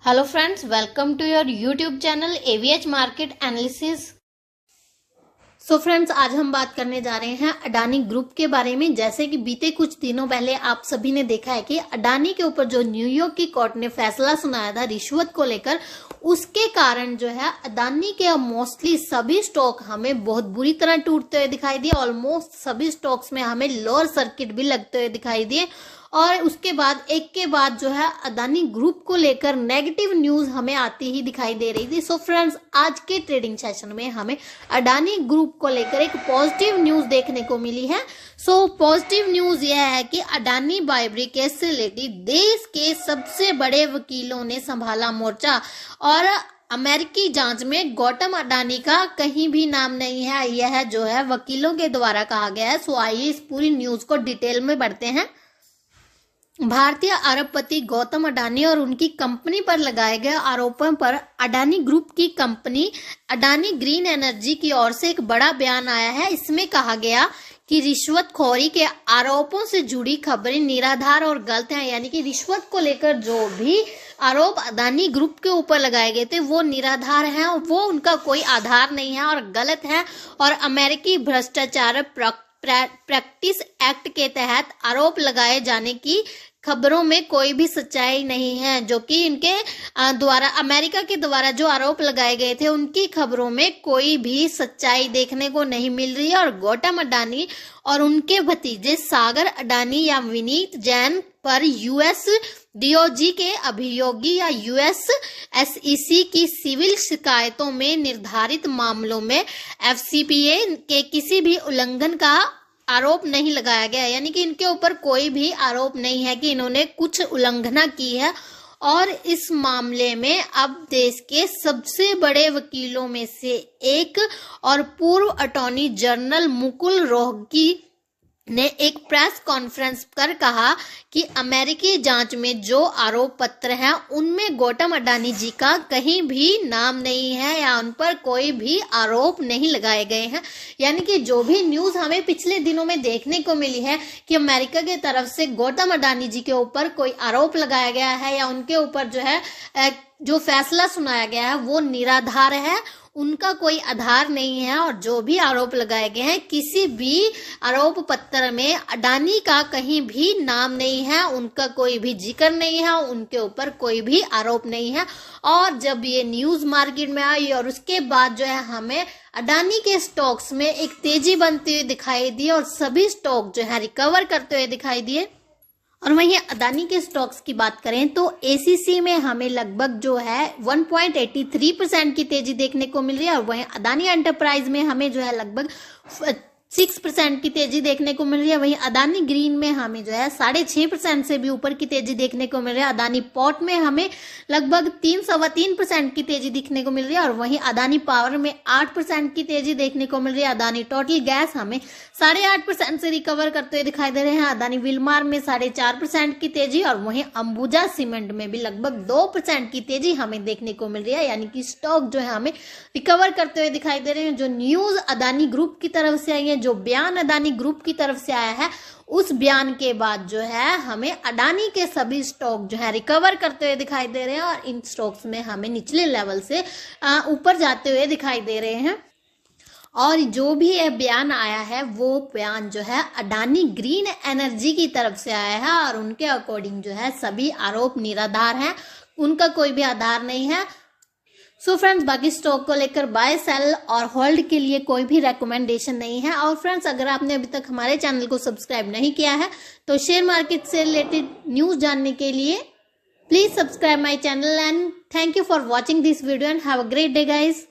Hello friends, welcome to your YouTube channel AVH market analysis. So friends, आज हम बात करने जा रहे हैं अडानी ग्रुप के बारे में। जैसे कि बीते कुछ दिनों पहले आप सभी ने देखा है कि अडानी के ऊपर जो न्यूयॉर्क की कोर्ट ने फैसला सुनाया था रिश्वत को लेकर, उसके कारण जो है अडानी के मोस्टली सभी स्टॉक हमें बहुत बुरी तरह टूटते हुए दिखाई दिए। ऑलमोस्ट सभी स्टॉक्स में हमें लोअर सर्किट भी लगते हुए दिखाई दिए और उसके बाद एक के बाद जो है अडानी ग्रुप को लेकर नेगेटिव न्यूज हमें आती ही दिखाई दे रही थी। सो फ्रेंड्स, आज के ट्रेडिंग सेशन में हमें अडानी ग्रुप को लेकर एक पॉजिटिव न्यूज देखने को मिली है। सो पॉजिटिव न्यूज यह है कि अडानी बाइबरी केस से रिलेटेड देश के सबसे बड़े वकीलों ने संभाला मोर्चा और अमेरिकी जांच में गौतम अडानी का कहीं भी नाम नहीं है, यह जो है वकीलों के द्वारा कहा गया है। सो आइए इस पूरी न्यूज को डिटेल में बढ़ते हैं। भारतीय अरबपति गौतम अडानी और उनकी कंपनी पर लगाए गए आरोपों पर अडानी ग्रुप की कंपनी अडानी ग्रीन एनर्जी की ओर से एक बड़ा बयान आया है। इसमें कहा गया कि रिश्वतखोरी के आरोपों से जुड़ी खबरें निराधार और गलत हैं। यानी कि रिश्वत को लेकर जो भी आरोप अडानी ग्रुप के ऊपर लगाए गए थे वो निराधार हैं और वो उनका कोई आधार नहीं है और गलत है। और अमेरिकी भ्रष्टाचार प्रैक्टिस एक्ट के तहत आरोप लगाए जाने की खबरों में कोई भी सच्चाई नहीं है। जो कि इनके द्वारा अमेरिका के द्वारा जो आरोप लगाए गए थे उनकी खबरों में कोई भी सच्चाई देखने को नहीं मिल रही है। और गौतम अडानी और उनके भतीजे सागर अडानी या विनीत जैन पर यूएस डीओजी के अभियोगी या यूएस एसईसी की सिविल शिकायतों में निर्धारित मामलों में एफसीपीए के किसी भी उल्लंघन का आरोप नहीं लगाया गया। यानी कि इनके ऊपर कोई भी आरोप नहीं है कि इन्होंने कुछ उल्लंघना की है। और इस मामले में अब देश के सबसे बड़े वकीलों में से एक और पूर्व अटॉर्नी जनरल मुकुल रोहतगी ने एक प्रेस कॉन्फ्रेंस कर कहा कि अमेरिकी जांच में जो आरोप पत्र हैं उनमें गौतम अडानी जी का कहीं भी नाम नहीं है या उन पर कोई भी आरोप नहीं लगाए गए हैं। यानी कि जो भी न्यूज हमें पिछले दिनों में देखने को मिली है कि अमेरिका की तरफ से गौतम अडानी जी के ऊपर कोई आरोप लगाया गया है या उनके ऊपर जो है जो फैसला सुनाया गया है वो निराधार है, उनका कोई आधार नहीं है। और जो भी आरोप लगाए गए हैं किसी भी आरोप पत्र में अडानी का कहीं भी नाम नहीं है, उनका कोई भी जिक्र नहीं है, उनके ऊपर कोई भी आरोप नहीं है। और जब ये न्यूज मार्केट में आई और उसके बाद जो है हमें अडानी के स्टॉक्स में एक तेजी बनती हुई दिखाई दी और सभी स्टॉक जो है रिकवर करते हुए दिखाई दिए। और वहीं अडानी के स्टॉक्स की बात करें तो एसीसी में हमें लगभग जो है 1.83% की तेजी देखने को मिल रही है और वहीं अडानी एंटरप्राइज में हमें जो है लगभग 6% की तेजी देखने को मिल रही है। वहीं अडानी ग्रीन में हमें जो है 6.5% से भी ऊपर की तेजी देखने को मिल रही है। अडानी पोर्ट में हमें लगभग 3.25% की तेजी दिखने को मिल रही है और वहीं अडानी पावर में 8% की तेजी देखने को मिल रही है। अडानी टोटल गैस हमें 8.5% से रिकवर करते हुए दिखाई दे रहे हैं। अडानी विलमार में 4.5% की तेजी और वहीं अंबुजा सीमेंट में भी लगभग 2% की तेजी हमें देखने को मिल रही है। यानी कि स्टॉक जो है हमें रिकवर करते हुए दिखाई दे रहे हैं। जो न्यूज अडानी ग्रुप की तरफ से आई है, जो बयान अडानी ग्रुप की तरफ से आया है, उस बयान के बाद जो है हमें अडानी के सभी स्टॉक जो है रिकवर करते हुए दिखाई दे रहे हैं और इन स्टॉक्स में हमें निचले लेवल से ऊपर जाते हुए दिखाई दे रहे हैं। और जो भी यह बयान आया है वो बयान जो है अडानी ग्रीन एनर्जी की तरफ से आया है और उनके अकॉर्डिंग जो है सभी आरोप निराधार हैं, उनका कोई भी आधार नहीं है। सो फ्रेंड्स, बाकी स्टॉक को लेकर बाय सेल और होल्ड के लिए कोई भी रेकमेंडेशन नहीं है। और फ्रेंड्स, अगर आपने अभी तक हमारे चैनल को सब्सक्राइब नहीं किया है तो शेयर मार्केट से रिलेटेड न्यूज जानने के लिए please subscribe my channel and thank you for watching this video and have a great day guys.